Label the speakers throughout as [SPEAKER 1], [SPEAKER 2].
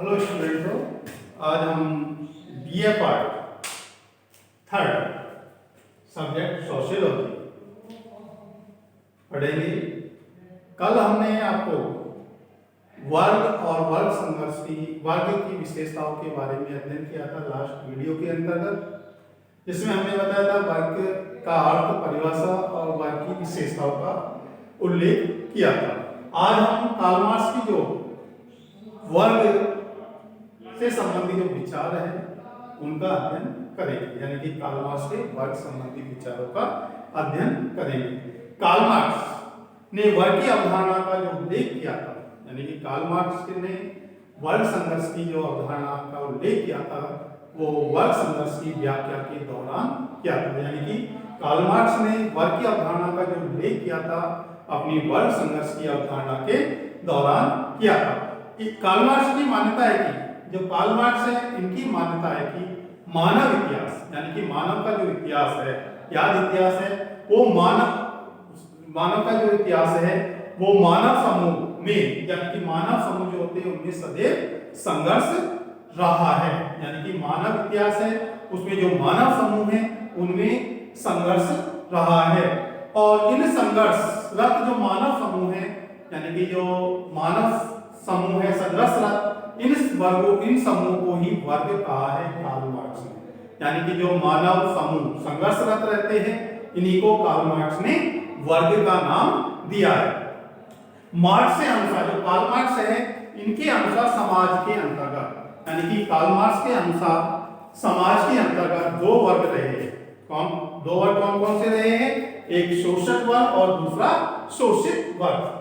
[SPEAKER 1] Hello स्टूडेंटों, आज हम BA part third subject sociology पढ़ेंगे। कल हमने आपको वर्ग और वर्ग संघर्ष की विशेषताओं के बारे में अध्ययन किया था लास्ट वीडियो के अंतर्गत, जिसमें हमने बताया था वर्ग का अर्थ, परिभाषा और वर्ग की विशेषताओं का उल्लेख किया था। आज हम कार्ल मार्क्स की जो वर्ग से संबंधित जो विचार हैं उनका अध्ययन करेंगे, यानी कि कार्ल मार्क्स के वर्ग संबंधी विचारों का अध्ययन करेंगे। कार्ल मार्क्स ने वर्ग की अवधारणा का जो उल्लेख किया था, यानी कि कार्ल मार्क्स ने वर्ग संघर्ष की जो अवधारणा का उल्लेख किया था वो वर्ग संघर्ष की व्याख्या के दौरान किया था। यानी कि कार्ल मार्क्स ने वर्ग की अवधारणा का जो उल्लेख किया था अपनी वर्ग संघर्ष की अवधारणा के दौरान किया था। कार्ल मार्क्स की मान्यता है कि जो कार्ल मार्क्स है इनकी मान्यता है कि मानव इतिहास, यानी कि मानव का जो इतिहास है, याद इतिहास है, वो मानव का जो इतिहास है वो मानव समूह में, यानी कि मानव समूह जो होते हैं उनमें सदैव संघर्ष रहा है। यानी कि मानव इतिहास है उसमें जो मानव समूह है उनमें संघर्ष रहा है, और इन संघर्षरत जो मानव समूह है, यानी कि जो मानव समूह है संघर्षरत, इन समूह को ही वर्ग कहा है कार्ल मार्क्स ने। यानी कि जो मानव समूह संघर्षरत रहते हैं इन्हीं को कार्ल मार्क्स ने वर्ग का नाम दिया है। मार्क्स के अनुसार, जो कार्ल मार्क्स है इनके अनुसार समाज के अंतर्गत, यानी कि कार्ल मार्क्स के अनुसार समाज के अंतर्गत दो वर्ग रहे हैं। दो वर्ग कौन कौन से रहे हैं? एक शोषक वर्ग और दूसरा शोषित वर्ग।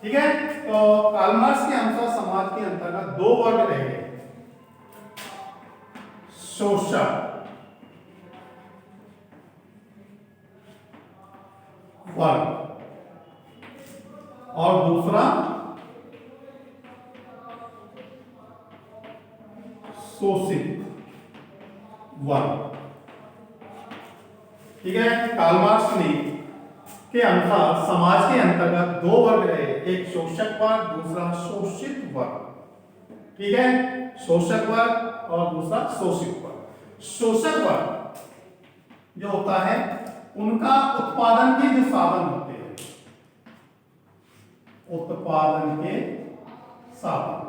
[SPEAKER 1] ठीक है, तो कार्ल मार्क्स के अनुसार समाज के अंतर्गत दो वर्ग रहे हैं, शोषक वर्ग और दूसरा शोषित वर्ग। ठीक है, कार्ल मार्क्स ने के अनुसार समाज के अंतर्गत दो वर्ग रहे, एक शोषक वर्ग दूसरा शोषित वर्ग। ठीक है, शोषक वर्ग और दूसरा शोषित वर्ग। शोषक वर्ग जो होता है उनका उत्पादन के जो साधन होते हैं, उत्पादन के साधन,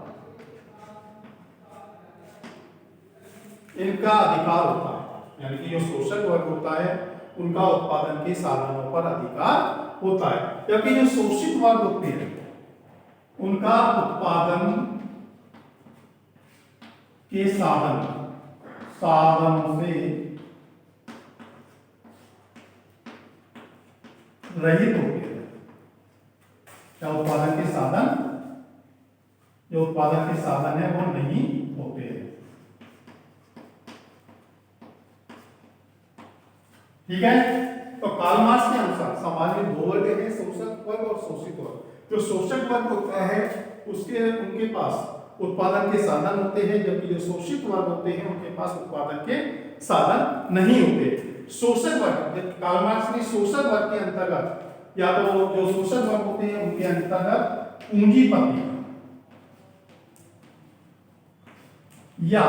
[SPEAKER 1] इनका अधिकार होता है। यानी कि जो शोषक वर्ग होता है उनका उत्पादन के साधनों पर अधिकार होता है, जबकि जो शोषित वर्ग होते हैं उनका उत्पादन के साधनों से रहित होते हैं। क्या उत्पादन के साधन, जो उत्पादन के साधन है वो नहीं होते हैं। ठीक है, तो कार्ल मार्क्स के अनुसार समाज में दो वर्ग है, शोषक वर्ग और शोषित वर्ग। जो शोषक वर्ग होता है उनके पास उत्पादन के साधन होते हैं, जबकि जो शोषित वर्ग होते हैं उनके पास उत्पादन के साधन नहीं होते। शोषक वर्ग, कार्ल मार्क्स ने शोषक वर्ग के अंतर्गत, या तो जो शोषक वर्ग होते हैं उनके अंतर्गत पूंजीपति या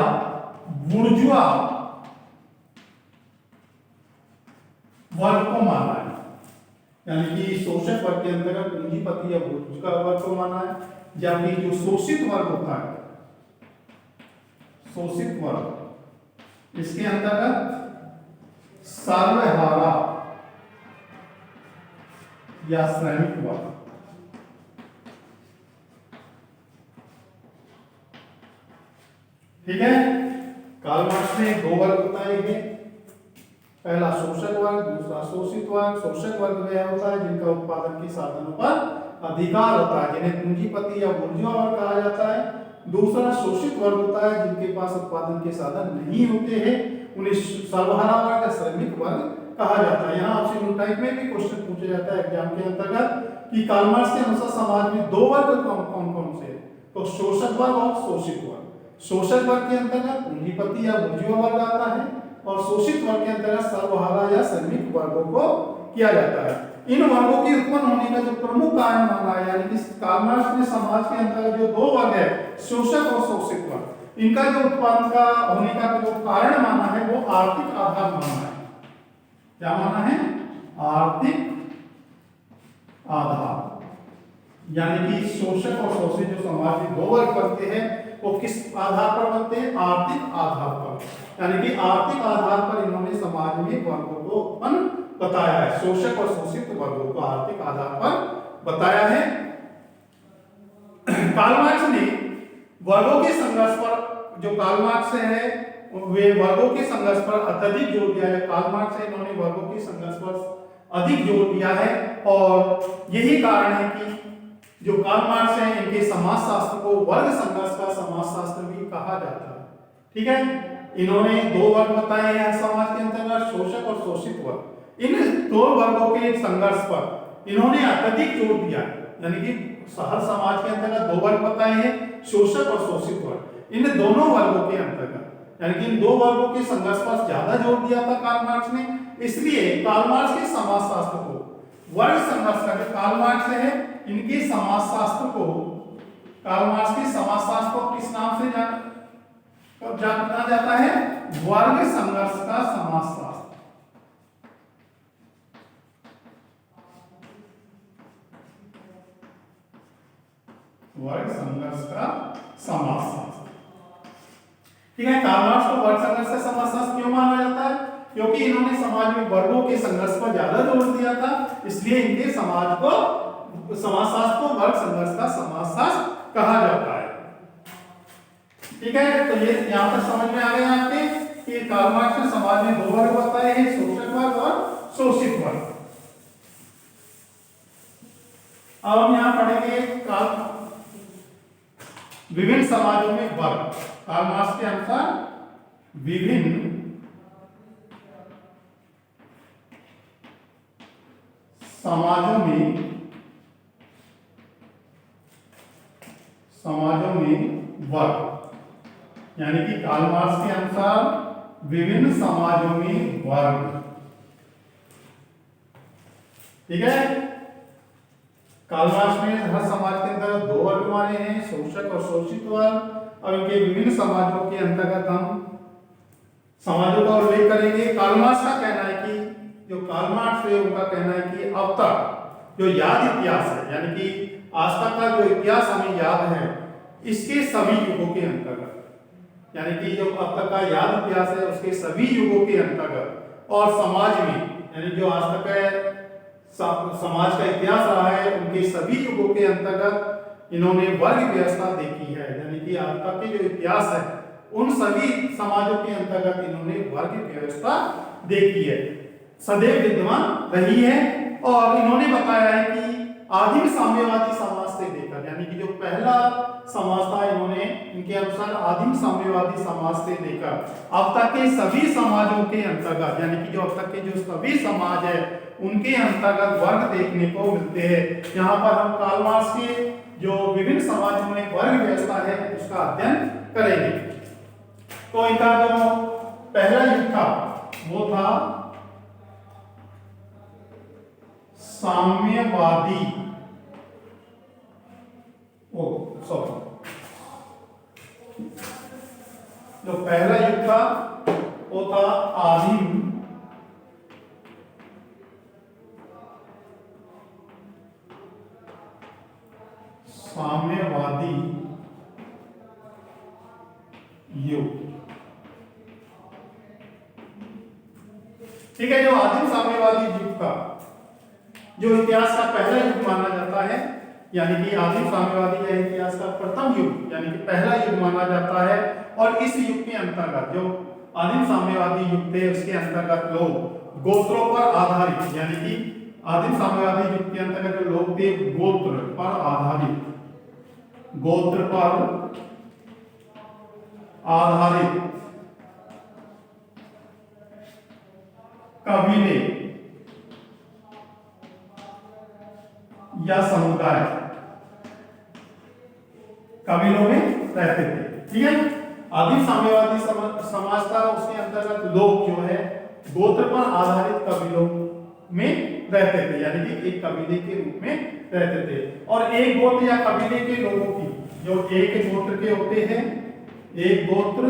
[SPEAKER 1] बुर्जुआ वर्ग को माना है। यानी कि शोषक वर्ग के अंतर्गत पूंजीपति या बुर्जुआ वर्ग को माना है, जबकि जो शोषित वर्ग होता है, शोषित वर्ग, इसके अंतर्गत सर्वहारा या श्रमिक वर्ग। ठीक है, कार्ल मार्क्स ने दो वर्ग बताए हैं, पहला शोषक वर्ग दूसरा शोषित वर्ग। शोषक वर्ग वह होता है जिनका उत्पादन के साधनों पर अधिकार होता है, जिन्हें पूंजीपति या बुर्जुआ वर्ग कहा जाता है। दूसरा शोषित वर्ग होता है जिनके पास उत्पादन के साधन नहीं होते हैं, उन्हें सर्वहारा वर्ग या श्रमिक वर्ग कहा जाता है। यहाँ आपसे टाइप में भी क्वेश्चन पूछा जाता है एग्जाम के अंतर्गत कि कार्ल मार्क्स के अनुसार समाज में दो वर्ग कौन कौन से, तो शोषक वर्ग और शोषित वर्ग। शोषक वर्ग के अंतर्गत पूंजीपति या बुर्जुआ वर्ग आता है और शोषित वर्ग के अंतर्गत सर्वहारा या श्रमिक वर्गों को किया जाता है। इन वर्गों के उत्पन्न होने का जो प्रमुख कारण माना है, यानी कि कार्ल मार्क्स ने समाज के अंतर्गत जो दो वर्ग है, शोषक और शोषित वर्ग, इनका जो उत्पन्न का होने का जो कारण माना है वो आर्थिक आधार माना है। क्या माना है? आर्थिक आधार। यानी कि शोषक और शोषित जो समाज में दो वर्ग बनते हैं वो किस आधार पर बनते हैं? आर्थिक आधार पर। यानी कि आर्थिक आधार पर इन्होंने समाज में वर्गों को उत्पन्न बताया है, शोषक और शोषित वर्गों को आर्थिक आधार पर बताया है। कार्ल मार्क्स ने वर्गों के संघर्ष पर, जो कार्ल मार्क्स है वे वर्गों के संघर्ष पर अत्यधिक जोर दिया है। कार्ल मार्क्स है इन्होंने वर्गों के संघर्ष पर अधिक जोर दिया है और यही कारण है कि जो कार्ल मार्क्स है इनके समाजशास्त्र को वर्ग संघर्ष का समाजशास्त्र भी कहा जाता है। ठीक है, इन्होंने दो वर्ग बताए हैं समाज के अंतर्गत, शोषक और शोषित वर्ग। इन दो वर्गों के संघर्ष पर इन्होंने अत्यधिक जोर दिया, यानी कि हर समाज के अंतर्गत दो वर्ग बताए हैं, शोषक और शोषित वर्ग। इन दोनों वर्गों के अंतर्गत यानी कि इन दो वर्गों के संघर्ष पर ज्यादा जोर दिया था कार्ल मार्क्स ने। इसलिए कार्ल मार्क्स के समाजशास्त्र को वर्ग संघर्ष का, जो कार्ल मार्क्स है इनके समाजशास्त्र को, कार्ल मार्क्स के समाजशास्त्र को किस नाम से जाना जाता है? वर्ग संघर्ष का समाजशास्त्र। वर्ग संघर्ष का समाजशास्त्र। ठीक है, कार्ल मार्क्स को वर्ग संघर्ष का समाजशास्त्र क्यों माना जाता है? क्योंकि इन्होंने समाज में वर्गों के संघर्ष पर ज्यादा जोर दिया था, इसलिए इनके समाजशास्त्र को वर्ग संघर्ष का समाजशास्त्र कहा जाता है। ठीक है, तो ये यहां तक समझ में आ गया आपके कि कार्ल मार्क्स ने समाज में दो वर्ग बताए हैं, शोषक वर्ग और शोषित वर्ग। अब हम यहां पढ़ेंगे विभिन्न समाजों में वर्ग। कार्ल मार्क्स के अनुसार विभिन्न समाजों में वर्ग, यानी कि कार्ल मार्क्स के अनुसार विभिन्न समाजों में वर्ग। ठीक है, कार्ल मार्क्स ने हर समाज के अंतर्गत दो वर्ग माने हैं, शोषक और शोषित वर्ग। अब इनके विभिन्न समाजों के अंतर्गत हम समाजों का उल्लेख करेंगे। कार्ल मार्क्स का कहना है कि जो कार्ल मार्क्स है उनका कहना है कि अब तक जो याद इतिहास है, यानी कि आज तक का जो इतिहास हमें याद है, इसके सभी युगों के अंतर्गत, यानी कि जो अब तक का याद इतिहास है उसके सभी युगों के अंतर्गत और समाज में, यानी जो आज तक है समाज का इतिहास रहा है उनके सभी युगों के अंतर्गत इन्होंने वर्ग व्यवस्था देखी है। यानी कि आज तक के जो इतिहास है उन सभी समाजों के अंतर्गत इन्होंने वर्ग व्यवस्था देखी है, सदैव विद्यमान रही है। और इन्होंने बताया है कि आदिम साम्यवादी समाज से लेकर, यानी कि जो पहला समाज था, इन्होंने इनके अनुसार आदिम साम्यवादी समाज से लेकर अब तक के सभी समाजों के अंतर्गत, यानी कि जो अब तक के जो सभी समाज है उनके अंतर्गत वर्ग देखने को मिलते हैं। यहाँ पर हम कार्ल मार्क्स के जो विभिन्न समाजों में वर्ग व्यवस्था है उसका अध्ययन करेंगे। तो इनका जो पहला युग था वो था साम्यवादी, जो पहला युग था वो था आदिम साम्यवादी युग। ठीक है, जो आदिम साम्यवादी युग का जो इतिहास का पहला युग माना जाता है, यानी कि आदिम साम्यवादी या इतिहास का प्रथम युग यानी कि पहला युग माना जाता है। और इस युग के अंतर्गत जो आदिम साम्यवादी युग थे उसके अंतर्गत लोग गोत्रों पर आधारित, यानी कि आदिम साम्यवादी युग के अंतर्गत जो लोग थे गोत्र पर आधारित, गोत्र पर आधारित कबीले या समुदाय कबीलों में रहते थे। ठीक है, आदिम साम्यवादी समाज था, उसके अंतर्गत लोग जो है गोत्र पर आधारित कबीलों में रहते थे, यानी कि एक कबीले के रूप में रहते थे। और एक गोत्र या कबीले के लोगों की, जो एक गोत्र के होते हैं, एक गोत्र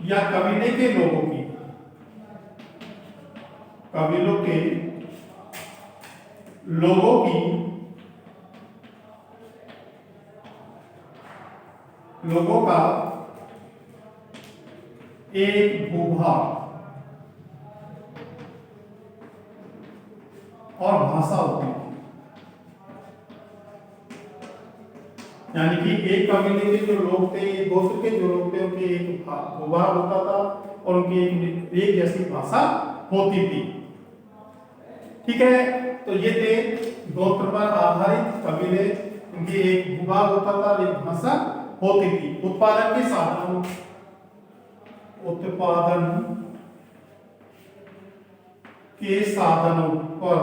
[SPEAKER 1] या कबीले के लोगों की, कबीलों के लोगों की लोगों का एक भूभाग और भाषा होती थी। यानी कि एक कबीले के जो लोग थे, एक गोत्र के जो लोग थे, उनके एक भूभाग होता था और उनकी एक जैसी भाषा होती थी। ठीक है, तो ये थे गोत्र पर आधारित कबीले, इनकी एक भूभाग होता था, एक भाषा होती थी। उत्पादन के साधनों पर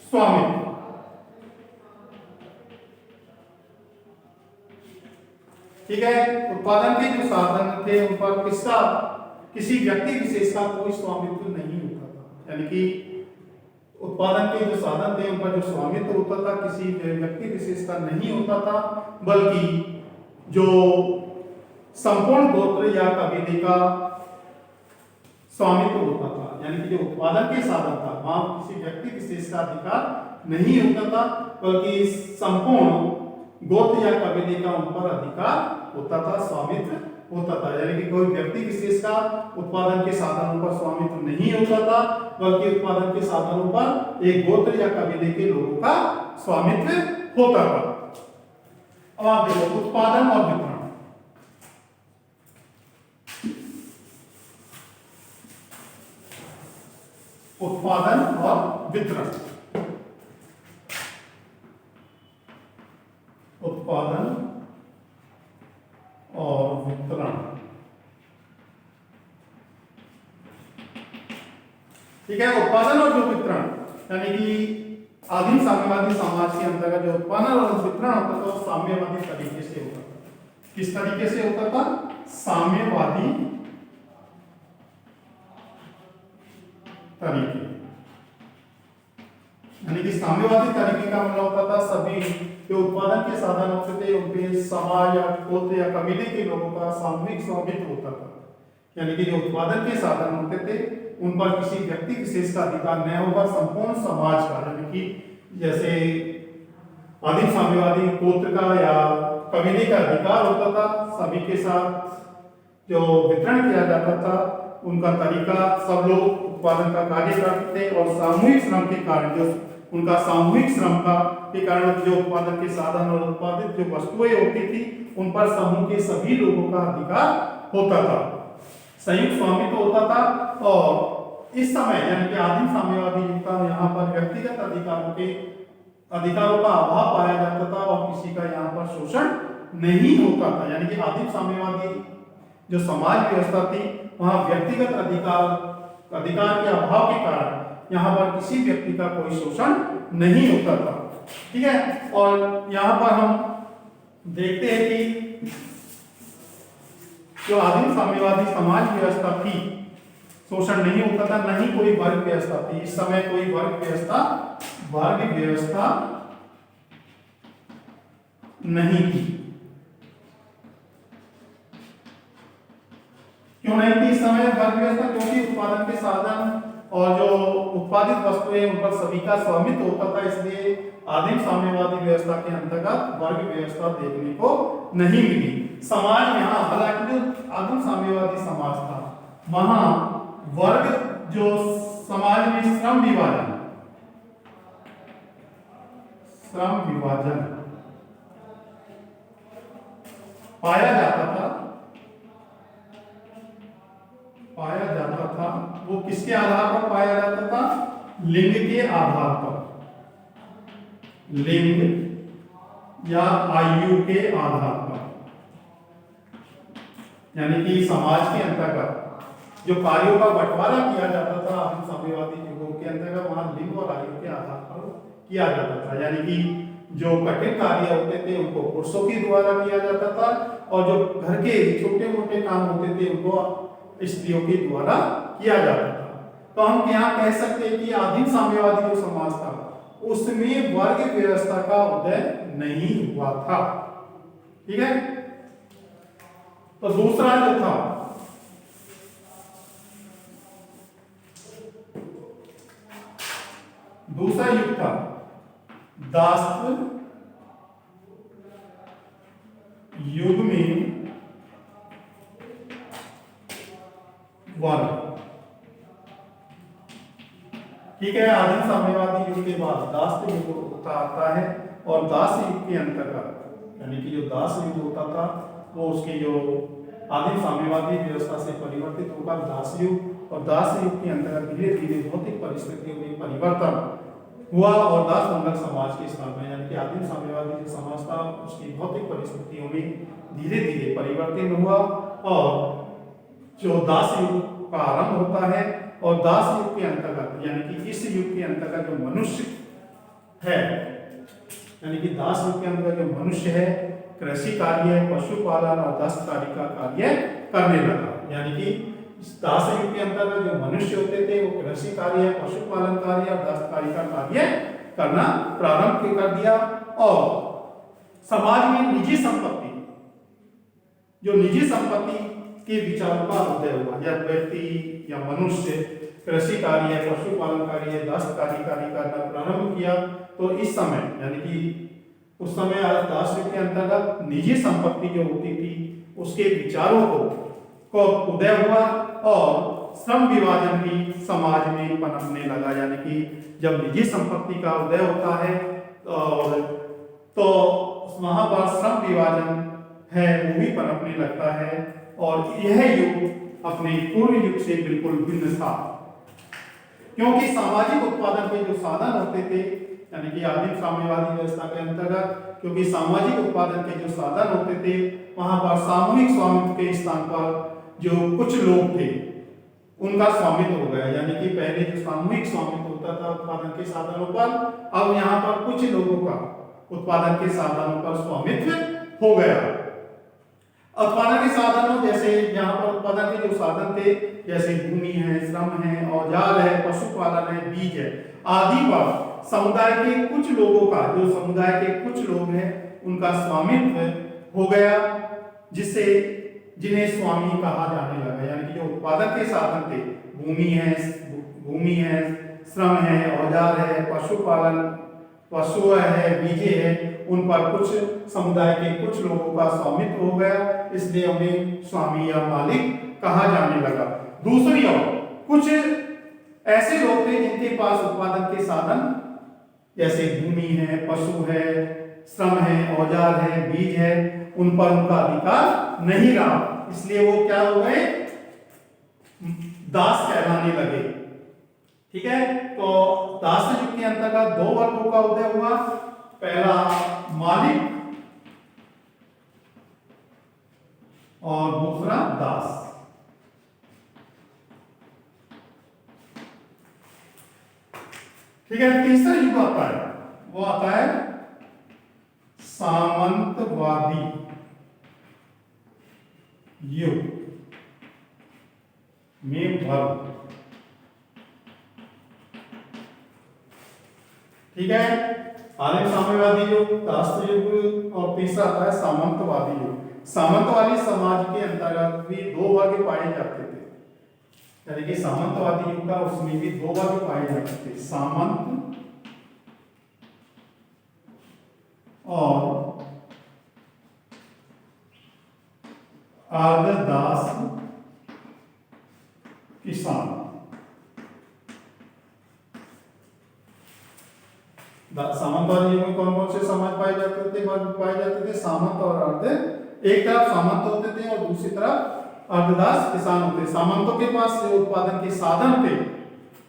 [SPEAKER 1] स्वामित्व, ठीक है। उत्पादन के जो साधन थे उन पर किसी व्यक्ति विशेष का कोई स्वामित्व नहीं होता था। यानी कि उत्पादन के जो साधन थे उन पर जो स्वामित्व होता था किसी व्यक्ति विशेष का नहीं होता था, बल्कि जो संपूर्ण गोत्र या कबीले का स्वामित्व होता था। यानी कि जो उत्पादन के साधन था वहां किसी व्यक्ति विशेष का अधिकार नहीं होता था, बल्कि संपूर्ण गोत्र या कबीले का उन पर अधिकार होता था, स्वामित्व होता था। यानी कि कोई व्यक्ति विशेष का उत्पादन के साधनों पर स्वामित्व नहीं होता था, बल्कि उत्पादन के साधनों पर एक गोत्र या कबीले के लोगों का स्वामित्व होता था। अब आप देखो उत्पादन और वितरण। उत्पादन और वितरण, उत्पादन और वितरण, ठीक है। उत्पादन और जो वितरण, यानी कि आदिम साम्यवादी समाज के अंतर्गत जो उत्पादन और वितरण होता था वो साम्यवादी तरीके से होता था। किस तरीके से होता था? साम्यवादी तरीके। यानी कि साम्यवादी तरीके का मतलब होता था सभी जो उत्पादन के साधन होते थे उनके समाज या गोत्र या कबीले के लोगों का सामूहिक स्वामित्व होता था। यानी कि जो उत्पादन के साधन होते थे उन पर किसी व्यक्ति विशेष का अधिकार न होगा, संपूर्ण समाज का। यानी कि जैसे आदिम साम्यवादी गोत्र का या कबीले का अधिकार होता था, सभी के साथ जो वितरण किया जाता था उनका तरीका, सब लोग उत्पादन का कार्य करते थे और सामूहिक श्रम के कारण, जो उनका सामूहिक श्रम का के कारण जो उत्पादन के साधन और उत्पादित जो वस्तुएं होती थी उन पर समूह के सभी लोगों का अधिकार होता था, संयुक्त स्वामित्व होता था। और इस समय यानी कि आदिम साम्यवादी युग का यहाँ पर व्यक्तिगत अधिकारों का अभाव पाया जाता था और किसी का यहाँ पर शोषण नहीं होता था। यानी कि आदिम साम्यवादी जो समाज व्यवस्था थी वहाँ व्यक्तिगत अधिकार के अभाव के कारण यहाँ पर किसी व्यक्ति का कोई शोषण नहीं होता था। ठीक है, और यहाँ पर हम देखते हैं कि जो आदिम साम्यवादी समाज व्यवस्था थी शोषण नहीं होता था, न ही कोई वर्ग व्यवस्था थी। इस समय कोई वर्ग व्यवस्था नहीं थी। क्यों नहीं थी इस समय वर्ग व्यवस्था? क्योंकि उत्पादन के साधन और जो उत्पादित वस्तुएं उन पर सभी का स्वामित्व होता था, इसलिए आदिम साम्यवादी व्यवस्था के अंतर्गत वर्ग व्यवस्था देखने को नहीं मिली। समाज में हालांकि जो आदिम साम्यवादी समाज था वहां वर्ग जो समाज में श्रम विभाजन पाया जाता था। वो किसके आधार पर पाया जाता था? लिंग के आधार पर, लिंग या आयु के आधार पर। यानी कि समाज के अंतर्गत जो कार्यों का बंटवारा किया जाता था आदिम साम्यवादी युगों के अंतर्गत वहां लिंग और आयु के आधार पर किया जाता था। यानी कि जो कठिन कार्य होते थे उनको पुरुषों के द्वारा किया जाता था और जो घर के छोटे मोटे काम होते थे उनको स्त्रियों के द्वारा किया जाता था। तो हम यहाँ कह सकते हैं कि आदिम साम्यवादी जो समाज था उसमें वर्ग व्यवस्था का उदय नहीं हुआ था। ठीक है। तो दूसरा जो था दूसरा युग था दासत्व युग में वर्ग। ठीक है। आदिम साम्यवादी युग के बाद दास युग आता है और दास युग के अंतर्गत यानी कि जो दास युग होता था वो उसके जो आदिम साम्यवादी व्यवस्था से परिवर्तित होकर दास युग और दास युग के अंतर्गत धीरे धीरे भौतिक परिस्थितियों में परिवर्तन हुआ और दास बंधक समाज की स्थापना यानी कि आदिम साम्यवादी जो समाज था उसकी भौतिक परिस्थितियों में धीरे धीरे परिवर्तन हुआ और जो दास युग का आरंभ होता है और दास युग के अंतर्गत यानी कि इस युग के अंतर्गत जो मनुष्य है यानी कि दास युग के अंतर्गत जो मनुष्य है कृषि कार्य पशुपालन और दस्तकारी का कार्य करने लगा। यानी कि दास युग के अंतर्गत जो मनुष्य होते थे वो कृषि कार्य पशुपालन कार्य और दस्तकारी का कार्य करना प्रारंभ कर दिया और समाज में निजी संपत्ति जो निजी संपत्ति के विचारों का उदय हुआ। जब व्यक्ति या मनुष्य कृषि कार्य पशुपालन कार्य दस्तकारी कार्य करना प्रारंभ किया तो इस समय यानी कि उस समय दास युग के अंतर्गत निजी संपत्ति जो होती थी उसके विचारों को उदय हुआ और श्रम विभाजन भी समाज में पनपने लगा। यानी कि जब निजी संपत्ति का उदय होता है तो वहां पर श्रम विभाजन है वो भी पनपने लगता है और यह युग अपने पूर्व युग से बिल्कुल भिन्न था क्योंकि सामाजिक उत्पादन के जो साधन होते थे यानी कि आदिम साम्यवादी व्यवस्था के अंतर्गत क्योंकि सामाजिक उत्पादन के जो साधन होते थे वहां पर सामूहिक स्वामित्व के स्थान पर जो कुछ लोग थे उनका स्वामित्व हो गया। यानी कि पहले जो सामूहिक स्वामित्व होता था उत्पादन के साधनों पर अब यहाँ पर कुछ लोगों का उत्पादन के साधनों पर स्वामित्व हो गया। उत्पादन के साधनों जैसे यहाँ पर उत्पादन के जो साधन थे जैसे भूमि है श्रम है औजार है पशुपालन है बीज है आदि पर समुदाय के कुछ लोगों का जो समुदाय के कुछ लोग हैं उनका स्वामित्व हो गया जिससे जिन्हें स्वामी कहा जाने लगा। यानी कि जो उत्पादन के साधन थे भूमि है श्रम है औजार है पशुपालन पशु है बीजे है उन पर कुछ समुदाय के कुछ लोगों का स्वामित्व हो गया इसलिए उन्हें स्वामी या मालिक कहा जाने लगा। दूसरी ओर कुछ ऐसे लोग थे जिनके पास उत्पादन के साधन जैसे भूमि है पशु है श्रम है औजार है बीज है उन पर उनका अधिकार नहीं रहा इसलिए वो क्या हो गए दास कहलाने लगे। ठीक है। तो दास युग के अंतर्गत दो वर्गों का उदय हुआ। पहला मालिक और दूसरा दास। ठीक है। तीसरा युग आता है वो आता है सामंतवादी युग में वर्ग। ठीक है। आदिम साम्यवादी युग दास युग और तीसरा आता है सामंतवादी युग। सामंतवादी समाज के अंतर्गत भी दो वर्ग पाए जाते थे यानी कि सामंतवादी युग का उसमें भी दो वर्ग पाए जाते थे सामंत और अर्धदास किसान। सामंतवादी युग में कौन कौन से समाज पाए जाते थे वर्ग पाए जाते थे सामंत और अर्ध। एक तरफ सामंत होते थे और दूसरी तरफ अर्धदास किसान होते। सामंतों के पास जो उत्पादन के साधन थे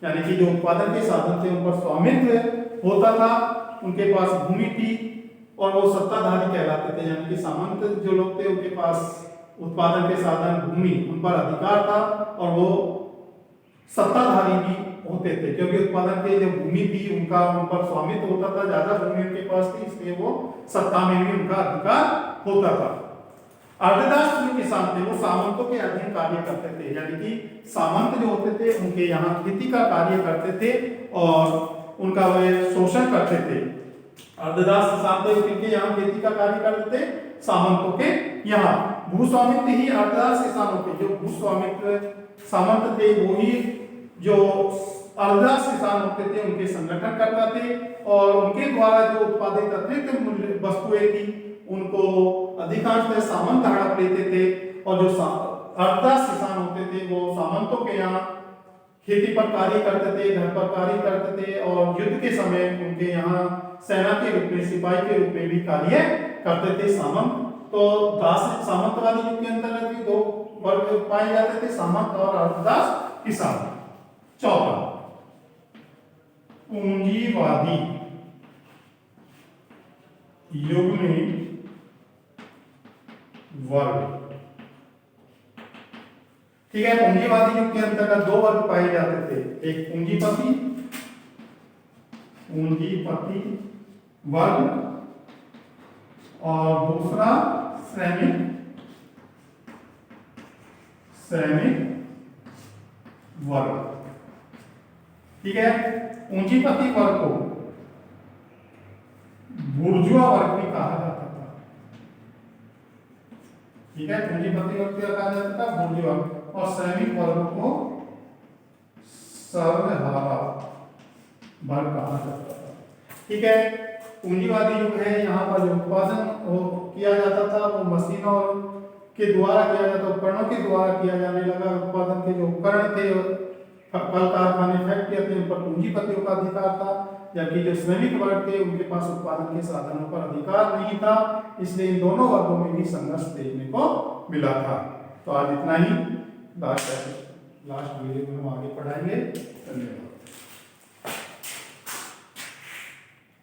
[SPEAKER 1] यानी कि जो उत्पादन के साधन थे उन पर स्वामित्व होता था उनके पास भूमि थी और वो सत्ताधारी कहलाते थे। यानी कि सामंत जो लोग थे उनके पास उत्पादन के साधन भूमि उन पर अधिकार था और वो सत्ताधारी भी होते थे क्योंकि उत्पादन के जो भूमि थी उनका उन पर स्वामित्व होता था ज्यादा भूमि उनके पास थी इसलिए वो सत्ता में भी उनका अधिकार होता था। अर्धदास जो किसान थे वो सामंतों के अधीन कार्य करते थे, यानी कि सामंत जो होते थे उनके यहाँ खेती का कार्य करते थे और उनका वे शोषण करते थे। अर्धदास किसान थे उनके यहाँ खेती का कार्य करते थे, सामंतों के यहाँ। भूस्वामित्व ही अर्धदास किसानों के, जो भूस्वामित्व सामंत थे वो ही जो अर्धदास किसान होते थे उनके संगठन करता थे और उनके द्वारा जो उत्पादित अतिरिक्त मूल्य वस्तुएं थी उनको अधिकांशतः सामंत हड़प लेते थे और जो अर्धदास किसान होते थे वो सामंतों के यहाँ खेती पर कार्य करते थे, घर पर कार्य करते थे और युद्ध के समय उनके यहाँ सेना के रूप में, सिपाही के रूप में भी कार्य करते थे सामंत। तो दास सामंतवादी युग के अंतर्गत भी दो वर्ग पाए जाते थे, सामंत और अर्धदास किसान। चौथा, पूंजीवादी युग में वर्ग। ठीक है, पूंजीवादी युग के अंतर्गत दो वर्ग पाए जाते थे, एक पूंजीपति वर्ग और दूसरा श्रमिक वर्ग। ठीक है, पूंजीपति वर्ग को बुर्जुआ वर्ग भी कहा जाता था। ठीक है, पूंजीपति वर्ग क्या कहा जाता था, बुर्जुआ, और श्रमिक वर्ग को सर्वहारा वर्ग कहा जाता था। ठीक है, पूंजीवादी युग है, यहाँ पर जो उत्पादन किया जाता था वो मशीनों के द्वारा किया जाता, उपकरणों के द्वारा किया जाने लगा। उत्पादन के जो उपकरण थे, कल कारखाने, फैक्ट्रियां थी, उन पर पूंजीपतियों का अधिकार था, जबकि जो श्रमिक वर्ग थे उनके पास उत्पादन के साधनों पर अधिकार नहीं था। इसलिए इन दोनों वर्गों में भी संघर्ष देखने को मिला था। तो आज इतना ही, लास्ट वीडियो में हम आगे पढ़ाएंगे। धन्यवाद।